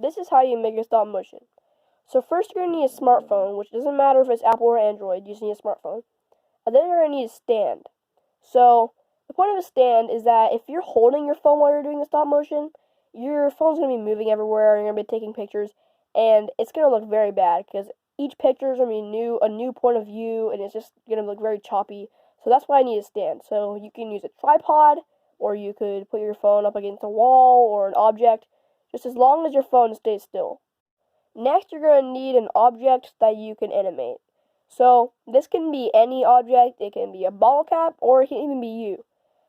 this is how you make a stop motion. So first you're going to need a smartphone, which doesn't matter if it's Apple or Android, you just need a smartphone. And then you're going to need a stand. So the point of a stand is that if you're holding your phone while you're doing the stop motion, your phone's going to be moving everywhere, and you're going to be taking pictures, and it's going to look very bad, because each picture is going to be a new point of view, and it's just going to look very choppy. So that's why I need a stand. So you can use a tripod, or you could put your phone up against a wall or an object, just as long as your phone stays still. Next, you're going to need an object that you can animate. So this can be any object. It can be a bottle cap, or it can even be you.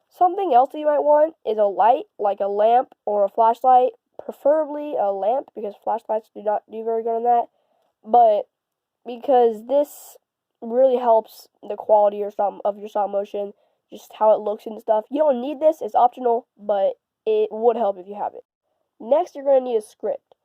Something else that you might want is a light, like a lamp or a flashlight, preferably a lamp, because flashlights do not do very good on that. But because this really helps the quality of your stop motion, just how it looks and stuff. You don't need this, it's optional, but it would help if you have it. Next, you're going to need a script.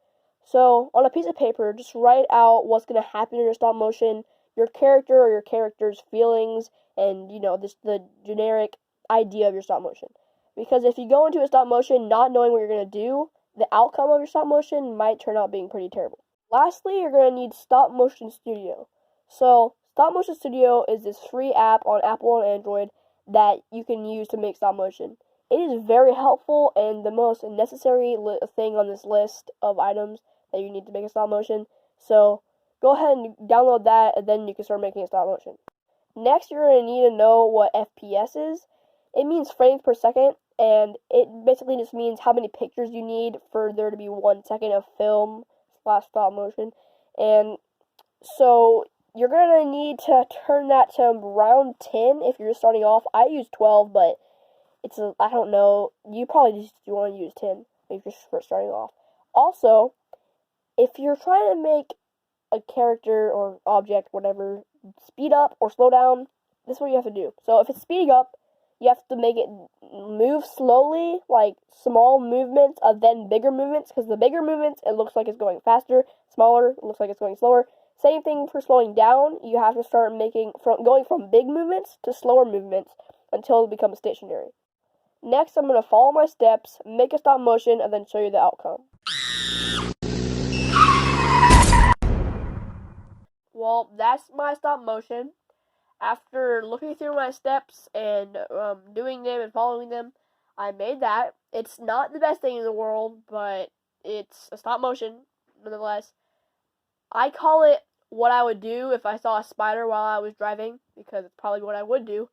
So on a piece of paper, just write out what's going to happen in your stop motion, your character or your character's feelings, and just the generic idea of your stop motion. Because if you go into a stop motion not knowing what you're going to do, the outcome of your stop motion might turn out being pretty terrible. Lastly, you're going to need Stop Motion Studio. So Stop Motion Studio is this free app on Apple and Android that you can use to make stop motion. It is very helpful and the most necessary thing on this list of items that you need to make a stop motion. So go ahead and download that, and then you can start making a stop motion. Next, you're going to need to know what FPS is. It means frames per second, and it basically just means how many pictures you need for there to be 1 second of film / stop motion. And so you're going to need to turn that to around 10 if you're starting off. I use 12, but I don't know, you probably just want to use 10 if you're first starting off. Also, if you're trying to make a character or object, whatever, speed up or slow down, this is what you have to do. So if it's speeding up, you have to make it move slowly, like small movements, then bigger movements, because the bigger movements, it looks like it's going faster. Smaller, it looks like it's going slower. Same thing for slowing down. You have to start going from big movements to slower movements until it becomes stationary. Next, I'm going to follow my steps, make a stop motion, and then show you the outcome. Well, that's my stop motion. After looking through my steps and doing them and following them, I made that. It's not the best thing in the world, but it's a stop motion, nonetheless. I call it what I would do if I saw a spider while I was driving, because it's probably what I would do.